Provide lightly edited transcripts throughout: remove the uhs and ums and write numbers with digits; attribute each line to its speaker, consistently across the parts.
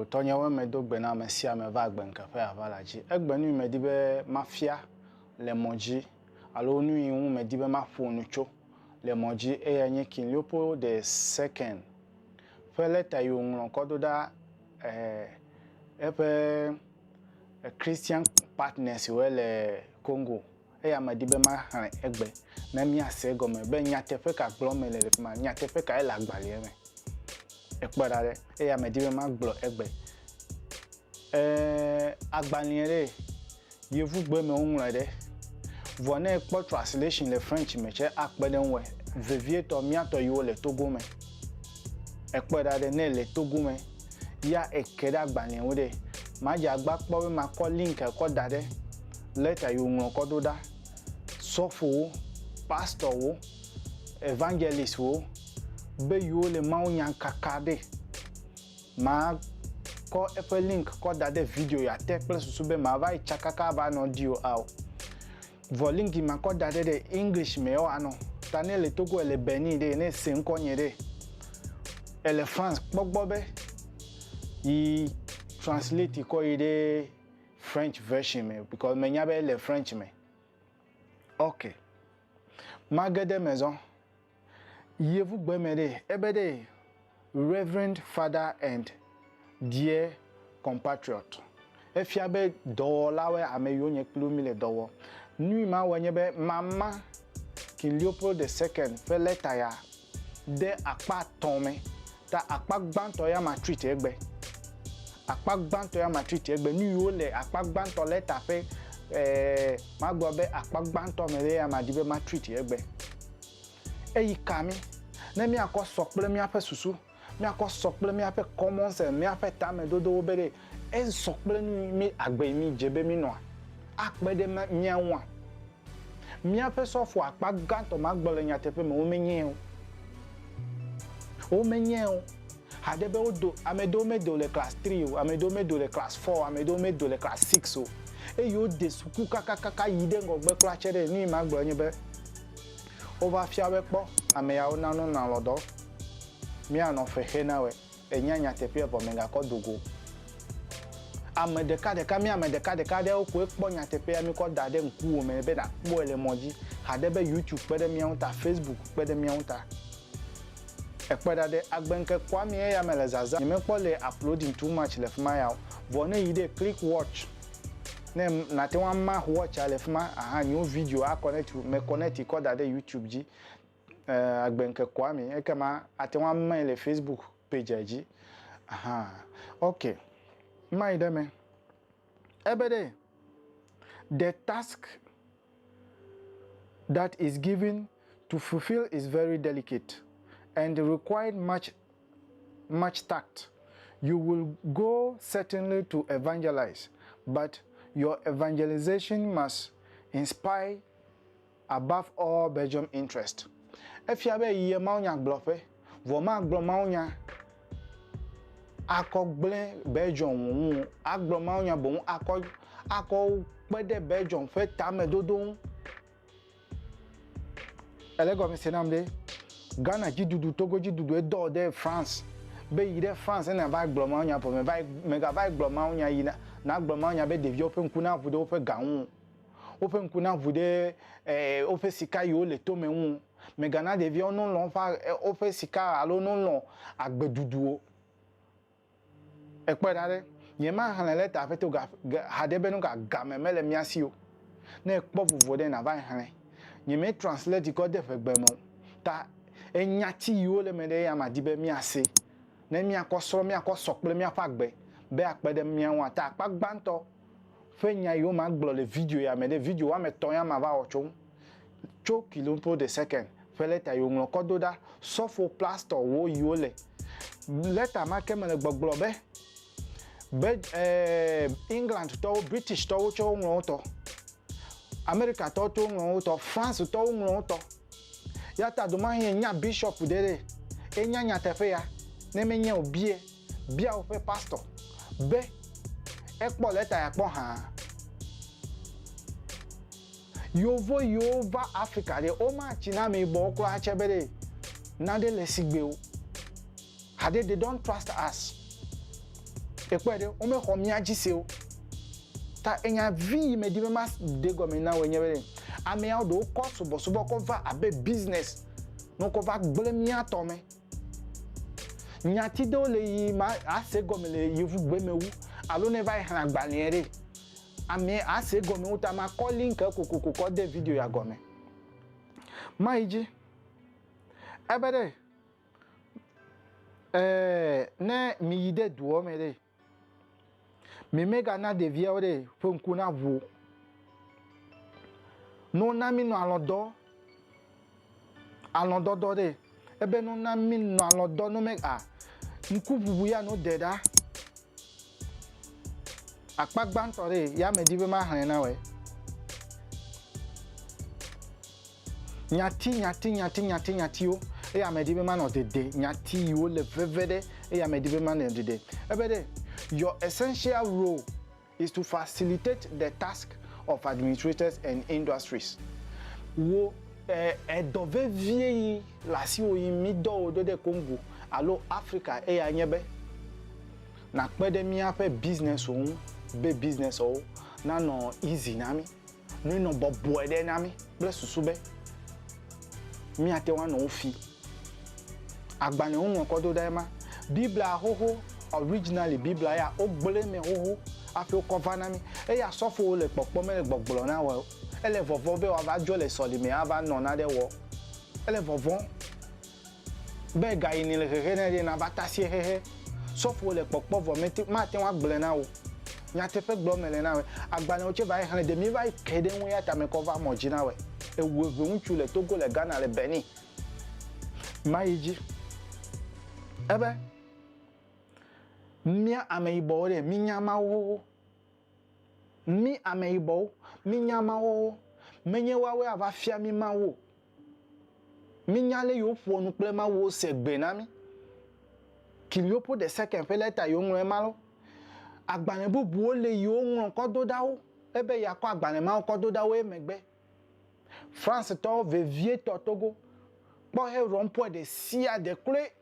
Speaker 1: tonyewe me do gbe na me sia me va gbe nkafe ava la dzi egbe nu me di be mafia le modzi alo nu yin me di be ma phone tso le modzi eya nye King Leopold II fe leta yo nglo ko do da Christian partners we le Congo eya me di be ma han egbe na mi ase go me be nyate fe ka glo me le ma nyate fe ka ela gbale me ekpadare eya me di be ma glo egbe agbaniere yevu gbe me nglo de vone ekpo translation le French me che akpede nwe vevieto miato yo le Togo me ekpadare ne le Togo me ya ekeda agbaniere de ma ja gba po we ma ko link ko dade letter yo nglo ko do da sofo pastor wo evangelist wo be yo le maunya kakade ma ko efe link ko dade video ya te plus sube ma vai chakaka ba no dio ao vo link ma ko dade de English me o ano tane le Togo le Benin de ne se nko nyere ele France gbogbo be yi translate ko ide French version me because me nya be le French me okay magede maison yevu gbe me de ebede Reverend Father and dear compatriot efia be do lawe ameyo nye plumi le dowo nu ma wenye be mama King Leopold II fe leta ya de akpa tome ta akpa gbanto ya ma treat egbe akpa gbanto ya ma treat egbe nu yo le akpa gbanto leta fe ma gbo be akpa gbanto me le ya ma dibe ma treat egbe eyi kami na mi akosokple mi afa susu mi akosokple mi afa common sense mi afa tame dodo obere sokple mi agbe mi jebe mi no akpede mi anwa mi afa sofo akpa ganto ma gbole nyatepe me o menye o hadebe odo amedo me do le class 3 o amedo me do le class 4 amedo me do le class 6 o eyo de suku kaka yide ngogbe kla chere ni ma gbole nyebe over fiawe kpo ameya ona no na lodo mi ano fe hena we enyanya tepe vo menga ko dogo amedeka de okwo ekpo nya tepe mi ko dade nku o me be na kpo ele moji hadebe YouTube pede mi onta Facebook pede mi onta ekpeda de agbenke kwa mi ya mele zaza mi kpo le uploading too much le fma ya vo ne yide click watch ne na te wan ma watch ale fma aha new video a connect me connect ko dade YouTube ji agbenke kwa mi ekema ate wan ma le Facebook page ji aha okay my deme ebede the task that is given to fulfill is very delicate and required much tact. You will go certainly to evangelize, but your evangelization must inspire above all Belgium interest. If you have a year maunya bluffe, voma glomaunya akogble Belgium, aglomaunya bon ako pede Belgium fe tame dodon. Elego mi senamde Ghana jidudu Togo jidudu edo de France be yide France na va glomaunya po me ga va glomaunya yina na glomaunya be develop nkuna vude ofe gaun ofe nkuna vude ofe sika yo le to menwu me Ghana develop non lon fa ofe sika alo non lon agbedudu o ekpedare yema hanele ta fe to ga hadebe no ga gamemele miasio na ekpo vuvude na va han yeme translate ko de fe gbemo ta enyati yo le mede ya ma dibe mi ase na mi akosoro mi akosokple mi afagbe be akpede mi anwa ta akpagbanto fe nya yo ma glo le video ya mede video wa meton ya ma va ocho cho King Leopold II fe leta yo nglo kododa sofo plaster wo yo le leta ma kemele gbogbo be England to British to cho nglo to America to nglo to France to nglo to yata do man nya bishop dere enya tefe ya ne menye obie bia o fe pastor be ekpo leta ya kpo ha yova Africa de o ma china me bo kro achebere na de lesigbe o hade they don't trust us e kwa de o me ho mi agise o ta enya vi me di me mas de go me na we nyebe ame ya do ko so ko va abe business no ko va gble mi ato me nyati do le yi ma ase go me le yivu gbe me wu alo ne vai han agbaliere ame ase go me uta ma calling ka ko de video ya go me maiji ebede ne mi yide duo me de mi mega na de via ore fonku na vu no na mi no alodo do de ebe no na mi no alodo no me nku bubu ya no deda akpagba ntore ya me di be ma han na we nyati o e ya me di be ma no dede nyati yo le vevede e ya me di be ma no dede ebede your essential role is to facilitate the task of administrators and industries wo dove vie la si o yi mi do de Congo alo Africa e ya nyebe na pede mi ape business o be business o na no easy na mi no bobo ede na mi ble susube mi ate wa no fi agbane ohun ko do da ma biblia hoho originally biblia ya o gbele me hoho afi o cover na mi e ya sofo le popo me gbogbolo na wa ele vovo be wa ba jo le soli me aba no na de wo ele vovo be ga ini le hehe na ba tasi hehe sofo le popo vo me ma te wa gbele na wo nya te fe gbo mele na we agbane o che ba han de mi ba kede won ya ta me cover mo jina we ewu ebe unchu le Togo le Ghana le Benin maiji ebe mia ameibo re minyama wo mi ameibo minyama wo menye wawe ava fia mi ma wo minyale yo fu onu ple ma wo segbe na mi kiliopo de second peleta yo nwe malo agbane bubu o le yo nwo ko do dawo ebe ya ko agbane ma ko do dawo emegbe France to vevie to Togo po he rompo de sia de kle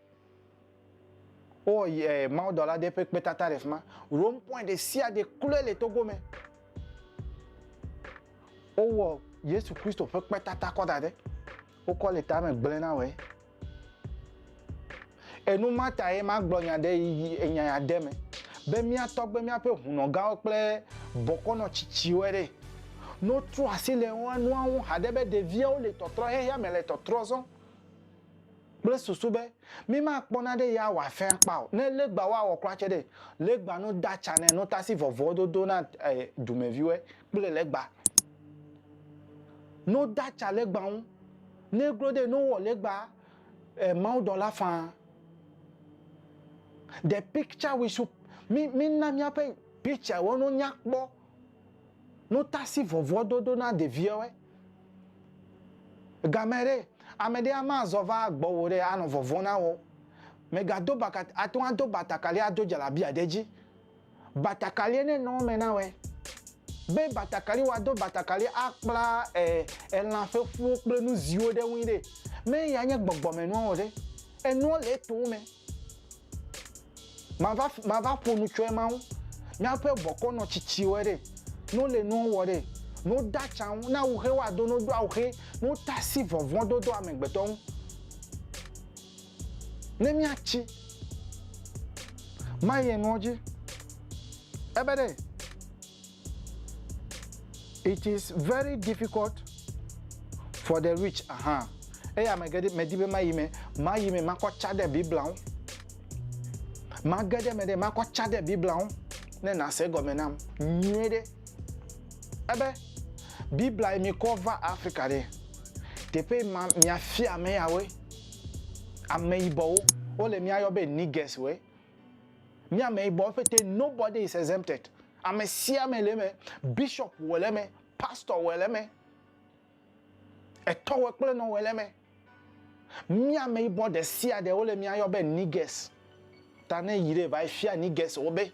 Speaker 1: o ye ma dollar de pe tata refma rompo de sia de kle le Togo me o wo Yesu Christo pe tata ko dade o ko le ta me gble na we enu mata e ma gblonya de eyan ya de me be mi atogbe mi ape huno ga o ple bokono chichi were no tro asile won no awon hadebe de vie o le totro he ya me le totro zon ble susube mi ma pona de ya wa fen pa o ne legba wa wo krache de legba no da channel no tasi vovo do na dume viwe ble legba no da cha legba un ne grode no wo legba ma do la fan the picture we should mi na mi ape picture won no nyakpo no tasi vovo do na de viewe gamere amede ama zova gbowo re anu vovo na wo mega do bakat atwa do batakali ado jalabi adeji batakali ne no me na we be batakali wa do batakali akpla elan fe fu ple nu zio de winde me ya nye gbogbo me nu o de enu le to me ma va ponu chwe ma hu mi ape boko no chichi were no le no wore no da chan na uhe wa do no do uhe no tasi vovon do amegbeton ne mi achi maye noji ebede it is very difficult for the rich eya medibe mayime mako chade bibla magade mede mako chade bibla ne na se gomenam nyede ebe bibla mi cover Africa de tepe mi afia me yawe ameibo o le mi ayobe niggas we mi ameibo fete nobody is exempted amesia meleme bishop weleme pastor weleme eto wekple no weleme mi ameibo de sia de o le mi ayobe niggas tane yire vai fia niggas obe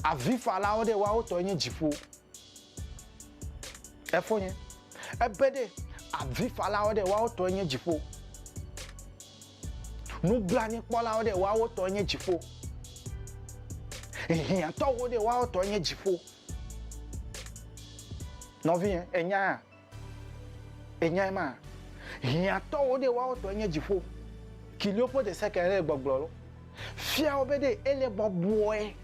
Speaker 1: avifa la ode wa oto yin jifu efonye ebede avifa la ode wa oto yin jifu Nu blani kpola de wa wo to nye jifo. Hian to wo de wa wo to nye jifo. No vi enya ma. Hian to wo de wa wo to nye jifo. Kiliopo de sekere gbogblo. Fia obede ele boboe.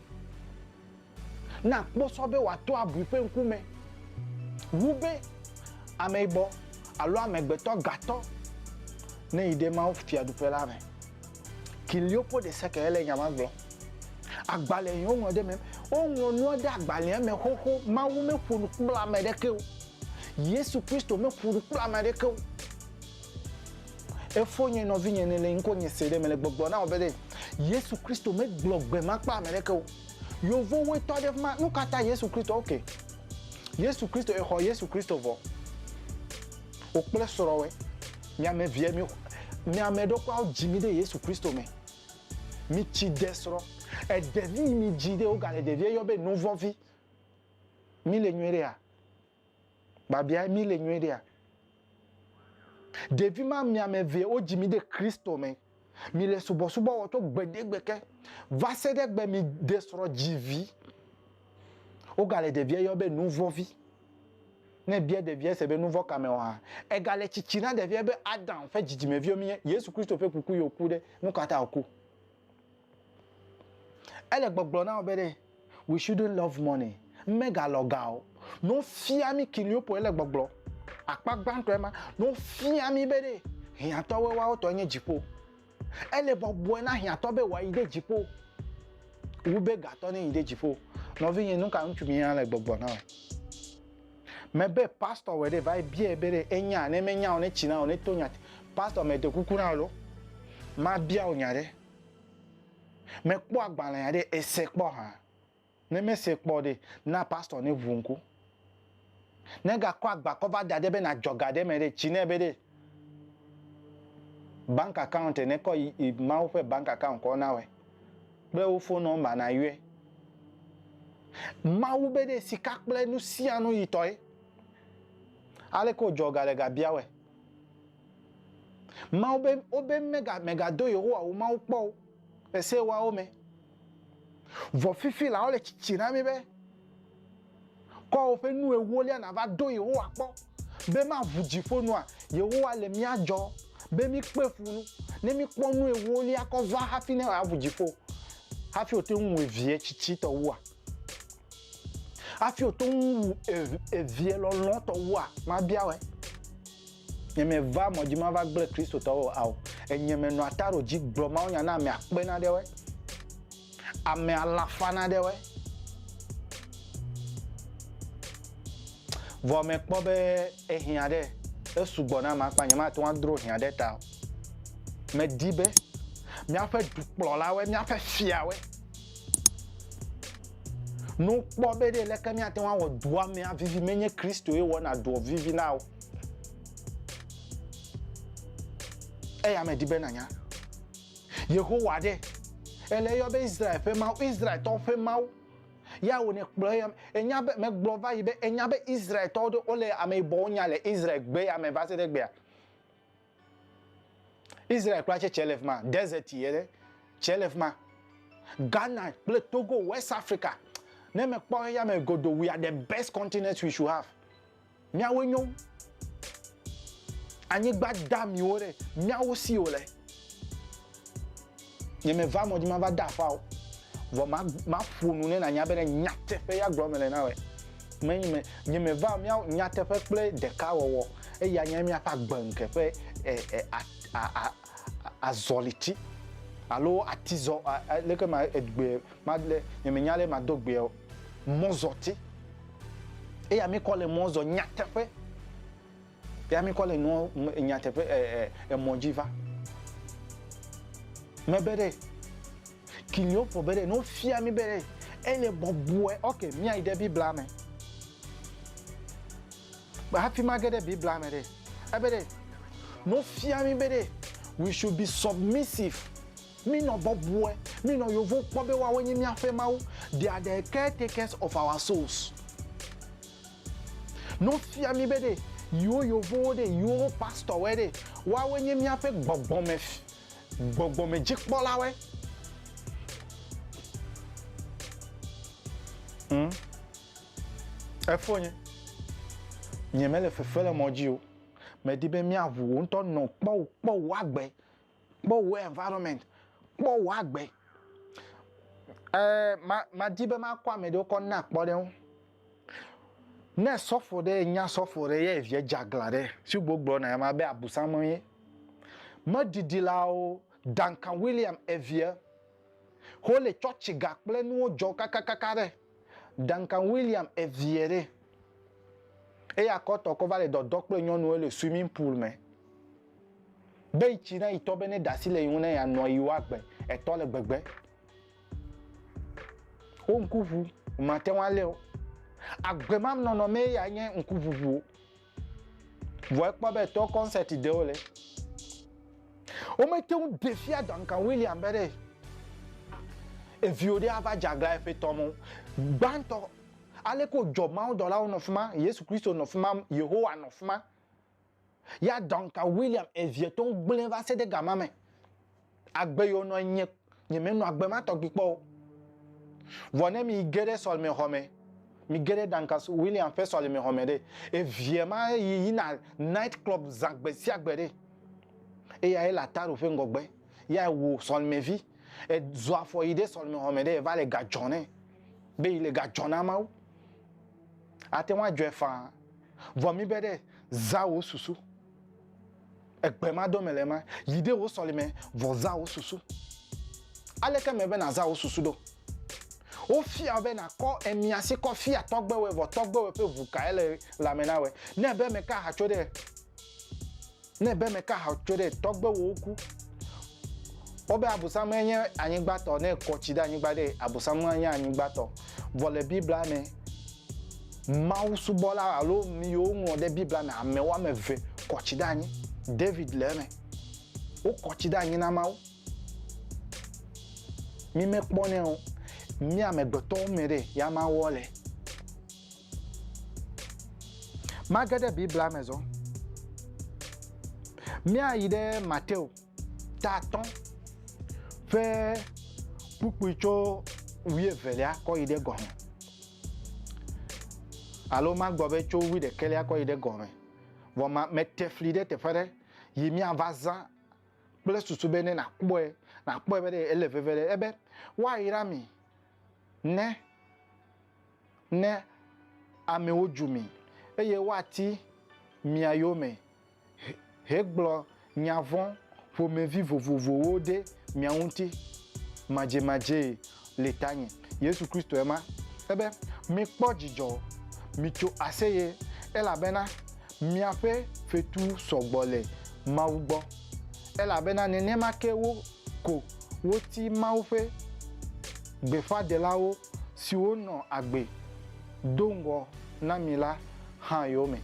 Speaker 1: Na kposo be wa to abupe nkume. Wube ameibo alo amegbeto gato ne ide ma o fia dupe la me. Kiliopo de sekere nyama glo. Agbale yon won me o no de agbale me hoho ma wo me funu kula me de ke o. Yesu Kristo me funu kula me de ke o. Efonye no vinye ne le nko nye sede me le gbogbo na obede. Yesu Kristo me glogbe ma pa me de ke o. Yo vo we to de ma nu kata Yesu Kristo okay. Yesu Kristo ho Yesu Kristo vo. O ple soro we. Mi ame vie mi ame do kwa jimi de Yesu Kristo me. Mi chi desro. E devi mi jide o gale devie yo be nouveau vie. Mi le nwere a. Ba bia mi le nwere a. Devi ma mi ame vie o jimi de Kristo me. Mi le subo wo to gbedegbe va se de gbe mi desro jivi. O gale devie yo be nouveau vie. Ne bien devie se be nouveau caméra. E gale chichina devie be Adam fait jijime vie mi Yesu Kristo fait kuku yo ku de nu kata oku. Elle gbogbo na obede. We shouldn't love money. Mega logao. No fia mi kilio po ele gbogbo. Akpa gbanto ema no fia mi bede. Hian to we wa o to nye jipo. Elle gbogbo na hian to be wa ide jipo. Ube gato ni ide jipo. No vi yen nunca ntumi yan le gbogbo na. Mebe pastor we de vai bie bede enya na menya one china one tonya. Pastor me de kuku na lo. Ma bia onyare. Me kpo agbala ya de esekpo ha. Ne me sekpo de na pastor ne vunku. Ne ga kwa agba cover da de be na joga de me de chine be de. Bank account ne ko ma wo fe bank account ko na we. Ple wo phone number na yue. Ma wo be de sika ple nu si anu itoy. Ale ko joga le ga bia we. Ma obe mega do yo wa wo ma wo po. Ese wa ome. Vo fifi la ole chichina mi be. Ko o fe nu ewo le na va do yo wa po. Be ma vuji fonu a yo wa le mi ajo. Be mi pe funu. Ne mi po nu ewo le akọ va hafi ne wa vuji fo. Hafi o te nwe vie chichi to wa. Hafi o te nwe vie lo lon to wa. Ma bia we. Nyeme va moji ma va gble Kristo to au. Enyeme no ataro ji glo ma onya na me akpe na de we. Ame alafa na de we. Vo me kpo be ehian de. Esugbo na ma pa nyema to an dro hian de ta. Me dibe. Mi a fe duplo la we, mi a fe fia we. No kpo be de le ke mi ate wan wo doa me a vivi menye Kristo e wo na do vivi na o. Eya me dibe nanya. Yehowa de. Ele yo be Israel fe ma Israel to fe ma. Ya wo ne kplo ya enya be me glo va yi be enya be Israel to do ole ame bo nya le Israel gbe ya me va se de gbe ya. Israel kwa chelef ma desert yere chelef ma Ghana, Togo, West Africa. Ne me kpo ya me godo we are the best continent we should have. Nya wo nyo. Anyi gba dam yore, nya wo si ole. Nye me va modi ma va da fa o. Vo ma funu ne na nya be nya tefe ya gro mele na we. Me nye me va mia nya tefe ple de ka wo. E ya nya mi afa gbanke fe azoliti. Alo atizo leke ma edgbe madle nye me nya le ma dogbe o. Mozoti. E ya mi kole mozo nya tefe. Ya mi kole no nya tefe mojiva. Me bere kinyo po bere no fia mi bere ele bobwe okay mi a ide bi blame ba happy magede bi blame de e bere no fia mi bere we should be submissive mi no bobwe mi no yovo po be wa wenyi mi afema wo they are the caretakers of our souls no fia mi bere yo yovo de yo pastor we de wa wenyi mi afe gbogbon me gbogbo me jikpola we efonye nyemele fefele moji o me di be mi awu nto no po wa gbe po wo environment po wa gbe ma di be ma kwa me do ko na po de ne sofo de nya sofo de ye vie jagla de si gbogbo na ma be abusan ye ma didi la o Duncan William Evie Holy Church gakple nu ojo kakakaka de Duncan William Evie de e akoto ko vale do dokple nyonu le swimming pool me be ichi na itobe ne dasile yun na ya no yiwa gbe e to le gbegbe o nkufu ma te wan le o agbemam no me ya yen nkufufu vo e po be to concert de o le o mete un défi à Duncan William bere e viode ava jagla e fe tomo banto ale ko job ma $1 no fuma Yesu Kristo no fuma Yehowa no fuma ya Duncan William e vieton gblen va se de gama me agbe yo no nye me no agbe ma to gbipo vone mi gere sol me home mi gere Duncan William fe sol me home de e viema yi na night club zagbe si agbere e ya la taro fe ngogbe ya wo sol me vi e zo afo ide sol me home de va le gajone be ile gajona ma ate wa jo fa vo mi bede za wo susu egbe ma do mele ma yide wo sol me vo za wo susu ale ke me be na za wo susu do o fi abe na ko emiase ko fi atogbe we vo togbe we pe vuka ele la mena we ne be me ka ha chode togbe wo oku obe abusam enye anyigbato na ekochida anyigbade abusam anya anyigbato vole bibla me mausu bola alo mi o won de bibla na amewa meve kochida anyi David leme o kochida anyi na mawo mi me pone o mi amegbeto mere ya ma wole magade bibla mezo mi aide Matthieu taton fe pupucho wie velia ko ide gohun alo ma gbobe cho wi de kelia ko ide gohun wo ma meteflide te fere yimi avaza ple susu bene na kpo be de elevevele ebe wa irami ne ame ojumi eye wati mi ayome heglo nyavon fo me vivo vovo de miaunti maje letanye Yesu Kristo ema ebe mi pojijo mi cho aseye ela bena mi afe fetu sogbole maugbo ela bena nene make wo ko wo ti maufe gbefa de lawo si wo no agbe dongo na mila han yome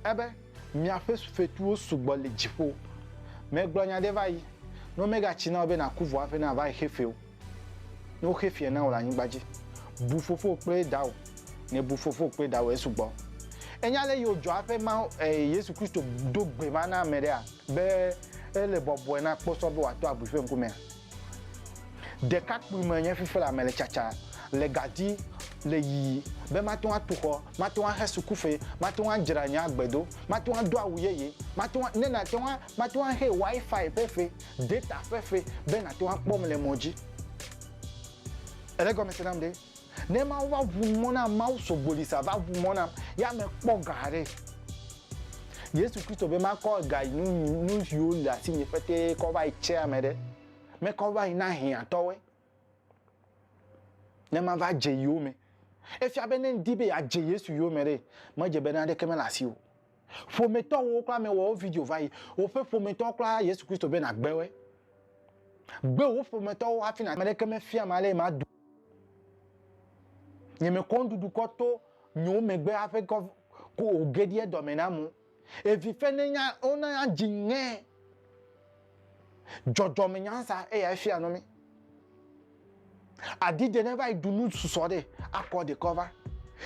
Speaker 1: ebe mi afe fetu sogbole jifo me glonya de vai no mega china obe na kuvu afe na vai hefeo no hefie na ola nyigbaji bufofo pe dawo ne bufofo pe dawo esugbo enyale yo jo afe ma Yesu Kristo dogbe ma na mere a be ele bobo na poso be wa to abufe nkume de kakpu menye fifela mele chacha le gadi le yi be matun atuko matun hesu kufe matun ajiranya agbedo matun ado awuyeye matun ne na tun matun he wifi pefe data pefe be na tun pom le moji elego mesenam de ne ma wa vu mona ma so bolisa va vu mona ya me po gare Yesu Kristo be ma ko ga nu yo la sinye fete ko ba iche amede me ko ba ina hin atowe ne ma va je yo me if you have been dibe a Yesu yo mere mo je be na de kemela si o fo me to wo kla me wo video vai o fe fo me to kla Yesu Kristo be na gbewe gbe wo fo me to wo afi na me de keme fia ma le ma du nye me kondudu ko to nyo me gbe afi ko ogedie do me na mu e vi fe ne nya ona ya jinge jojo me nyansa e ya fia no me I did never I do not susode accord the cover.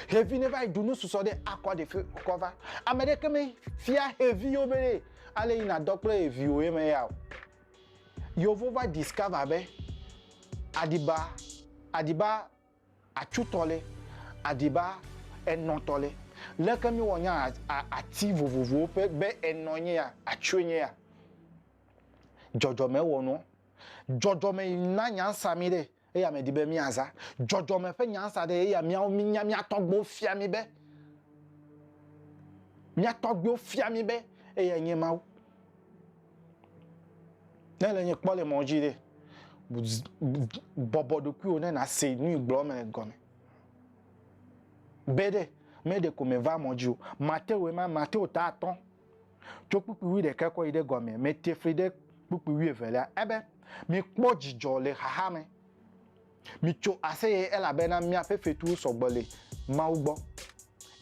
Speaker 1: Heavy never I do not susode accord the cover. America me fear heavy obey. Ale in a doctor if you me out. Yovo va discover be adiba achutole adiba enotole le kami wonya ati vovovo pe be enonye ya achwenye ya jojome wono jojome na nyansa mi de e ya me di be mi aza jojome fe nyansa de e ya mi atogbo fia mi be mi atogbo fia mi be e ya nye mawo ne le nye kpo le monji de bobo de ku one na se nu igbo me gome bede me de ko me va monji o Matteo ta ton to pupu wi de keko ide gome me te fride pupu wi evela ebe mi kpo jijo le haha me mi cho ase ela bena mi afefetu sogbole ma ugbo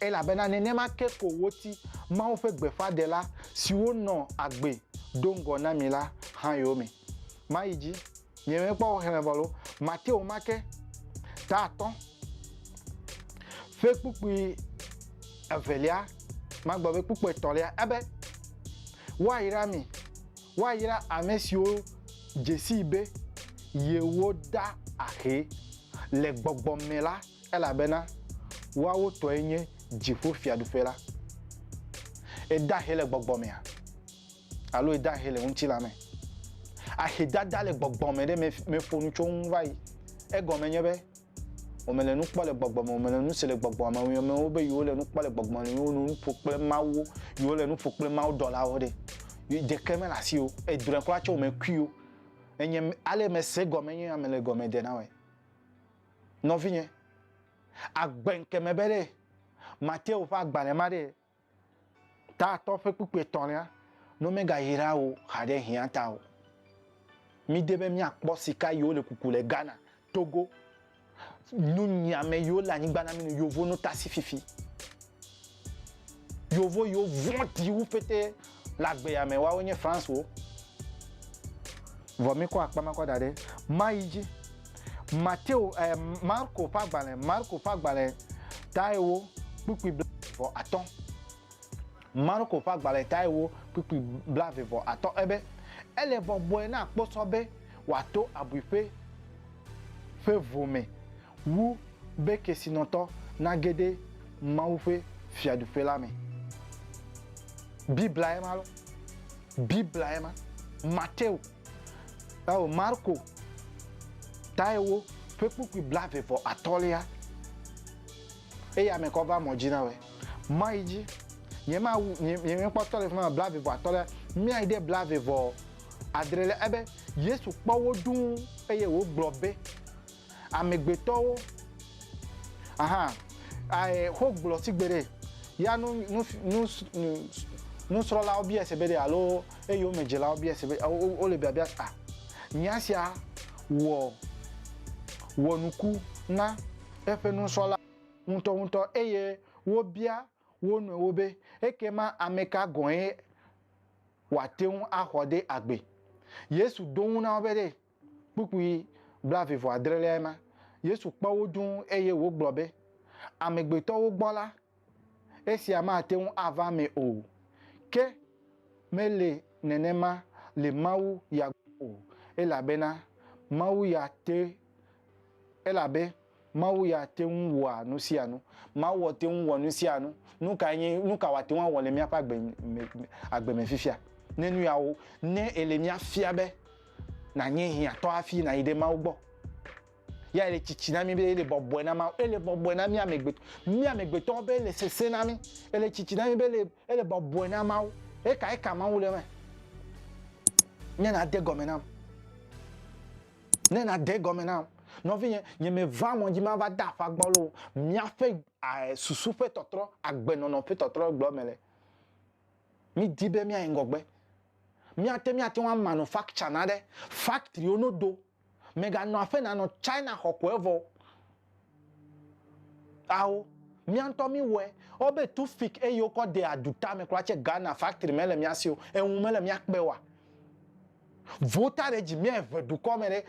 Speaker 1: ela bena nene ma keko woti ma o fe gbefa de la si o no agbe dongo na mi la han yo mi ma iji yeme po heme bolo Matteo make ta ton fe pupu evelia ma gbo be pupu etolia ebe wa ira amesio jesi be yewo da ahe le gbogbo mela ela bena wa wo to enye jifo fiadu fela e da he le gbogbo me alo e da he le unti la me a he dada le gbogbo me de me fonu chon vai e go me nyebe o me le nu pa le gbogbo me o me le nu se le gbogbo ma o me o be yo le nu pa le gbogbo ni o nu fokple mawo yo le nu fokple mawo dollar o de de keme la si o e dure kwa cho me kuo enye ale me se go me nya me le go me de na we no vinye agbenke me bere Matteo fa agbane ma de ta to fe pupu etonia no me ga hira o hade hianta o mi debe mi akpo sika yo le kuku le Ghana Togo nu nyame yo la ni gbana mi yovo no tasi fifi yovo yo vonti ou fete lagbe ya me wa onye France wo vomi ko akpa ma ko dade maiji Matteo Marco fagbale taiwo pupi blavo aton Marco fagbale taiwo pupi blavo aton ebe ele vo boena akposo be wato abuife fe vome wu be kesinoto nagede maufe fiadu felame Bibla ema Matteo o Marco taiwo fe pupi blavo atolia e ya me cover mojina we maiji yema potole fama blavo atolia mi ide blavo adrele ebe Yesu pawo dun eye wo globe amegbeto aha ai ho glo sigbere ya nu sro la obi esebede alo eyo mejela obi esebe o le bia nyasia wo nuku na efe nu sro la unto eye wo bia wo nu wo be ekema ameka goe wateun ahode agbe Yesu don na obede pupu blave vo adrele ma Yesu pawo dun eye wo globe amegbeto wo gbola esi ama teun ava me o ke mele nenema le mawu ya o elabena mawu ya te elabe mawu ya te nwa no si anu mawu te nwa no si anu nuka wate wan wole mi apa agbe me fifia nenu ya wo ne elemia fiabe na nye hia to afi na ide mawu gbo ya ele chichi na mi be ele bobo na ma ele bobo na mi amegbeto be ele sese na mi ele chichi na mi be ele bobo na ma e ka ma wo le me ne na de gomena no vi nye me va mon di ma va da fa gbolo mi a fe susu fe totro agbe no fe totro gbo mele mi dibe mi a ngogbe mi ate wan manufacture na de factory onodo mega no afe na no China hokwevo awo mi anto mi we obe tu fik e yo ko de aduta me kwache Ghana factory mele mi asio enwu mele mi akpewa vota reji mi evedu ko mere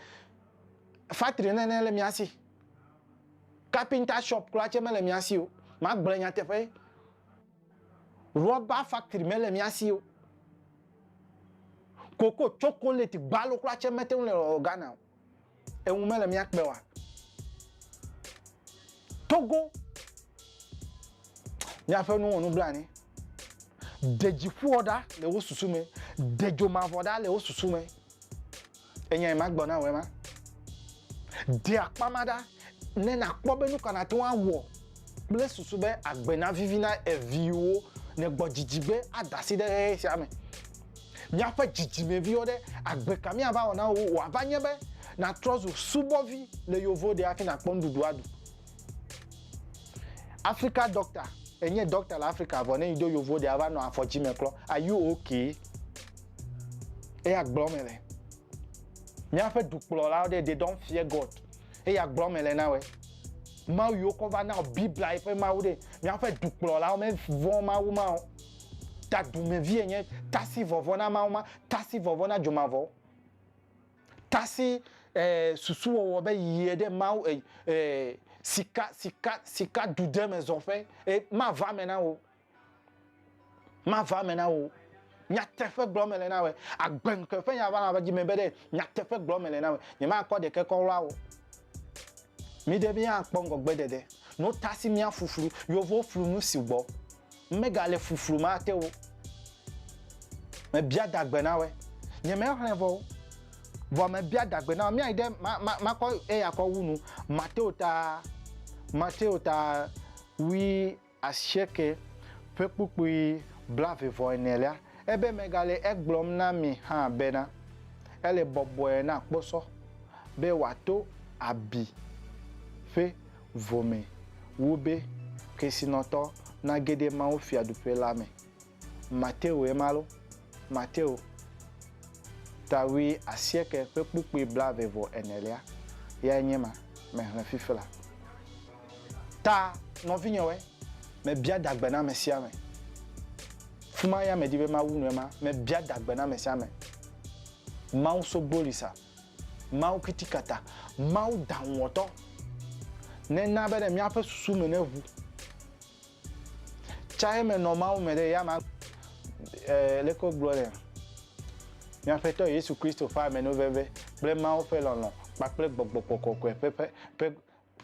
Speaker 1: factory nele mi asi carpenter shop kwache mele mi asio ma gblenya tefe rubber factory mele mi asio Coco chocolate balo kwa che mete le organa. E un mele mi akbewa. Togo. Nya fe nu onu blani. Deji fuoda le wo susume. Dejo mavoda le wo susume. Enya magbona we ma. De akpamada ne na kpobe nu kana to awo. Ble susube agbena vivina eviwo ne gbojijibe adasi de siame. Nya fe jijime viode agbe kami aba ona wo abanyebe na trozo subovi le yovo de akina kpondudu adu. Africa doctor, enye doctor la Africa vone ido yovo de ava no afojime klo. Are you okay? E agblomele. Nya fe dukplo la they don't fear God. E agblomele na we. Ma yo ko va na Bible ife ma ude. Nya fe dukplo la o me von ma wo ma. Ta du me vie enye tasi vovona ma uma, tasi vovona jomavo. Tasi susu wo be yede ma sika dude mes enfants et ma va maintenant nya tefe glomele na we agben ke fe ya va na ji me be de nya tefe glomele na we ni ma ko de ke ko ra wo mi de bi an pongo gbedede no tasi mi afufuru yo vo furu nu si gbo mega le fufuru ma te wo me bia dagbe na we ni me hran vo me bia dagbe na mi ide ma ko e ya ko wunu Mateo ta oui asheke pepupui blave vo enelia ebe megale egblom na mi ha bena ele bobo na kposo be wato abi fe vome wube kesinoto na gede ma o fi adupe lame Mateo emalo Mateo ta oui asheke pepupui blave vo enelia ya nyema me hran fifela ta no vinyowe me bia dagbe na mesia me fuma ya me dibe ma wunu ma me bia dagbe na mesia me ma so bolisa ma kitikata ma danwoto ne na be de mi afa susu me na vu chae me no ma me de ya ma leko gloria mi afa to Yesu Kristo fa me no veve ble ma o fe lono pa ple gbogbokoko pepe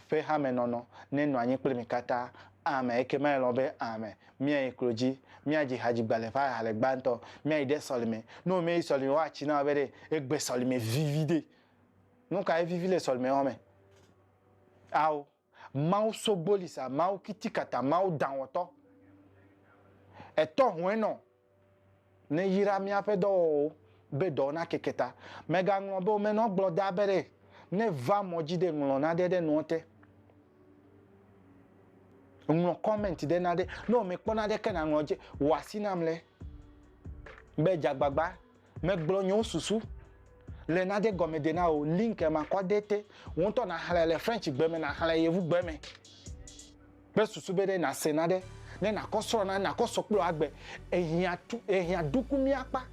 Speaker 1: fe ha me no ne no anyi ple mi kata amen ekema lobe amen mi ekroji mi aji haji gbale fa hale gbanto mi ide solime no me solime wa chi na be de egbe solime vivide no ka vivile solime o me aw mau so bolisa mau kitikata mau danwoto eto hweno ne yira mi afe do be do na keketa mega nglo be o me no gbloda bere ne va mojide nglo na de no te nglo comment de na de no me pona de kana ngoje wasinamle be jagbagba me gblo susu le na de gomede na o link ma ko dete won to na halele French gbe me na halele yevu gbe me be susu be de na senade ne na ko soro na ko sokplo agbe ehian dukumi apa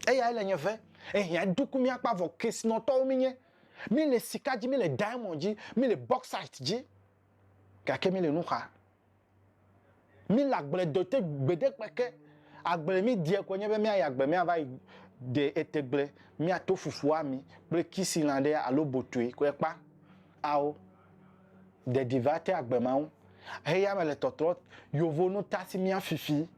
Speaker 1: eya ile nyefe ehian dukumi apa vo case no to minye mi le sikaji mi le diamond ji mi le bauxite ji kake mi le nuka mi la gble dote gbede peke agble mi die ko nyebe mi ayagbe mi ava de etegble mi ato fufu ami ble kisi lande alo botui ko epa ao de divate agbe maun heya me le totrot yovo no tasi mi afifi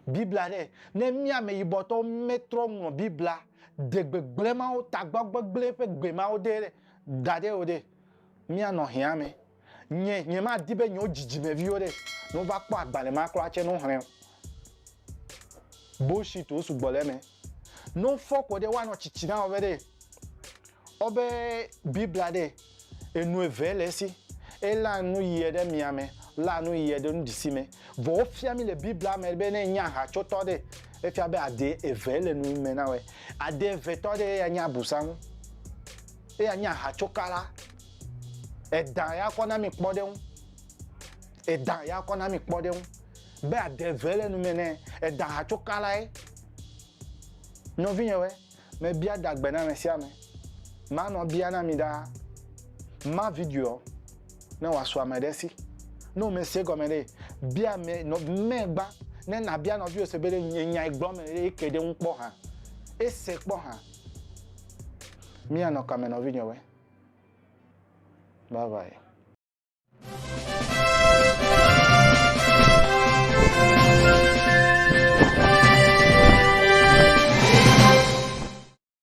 Speaker 1: bibla de ne mi ame yiboto metro mo bibla de gbegble ma o tagbagbegle pe gbe ma o de dade o de mi ano hiame nye ma dibe nyo jijime vi o de no va po agbale ma kro ache no hren bullshit o su gbole me no foko de wa no chichina o de obe bibla de enu evele si ela nu yede miame la nu yede nu disime vo fia mi le bibla me be ne nya ha choto de e fia be ade evele nu me na we ade veto de ya nya busan e ya nya ha chokala e dan ya ko na mi po de un e dan ya ko na mi po de un be ade evele nu me ne e dan ha chokala e no vinyewe me bia dagbe na me sia me ma no bia na mi da ma video na waso amedesi no me se gomede bia me no megba ne na bia no bi o se be nya igbo me e kede nkpo ha e se kpo ha mi ano ka me no vi nyowe bye bye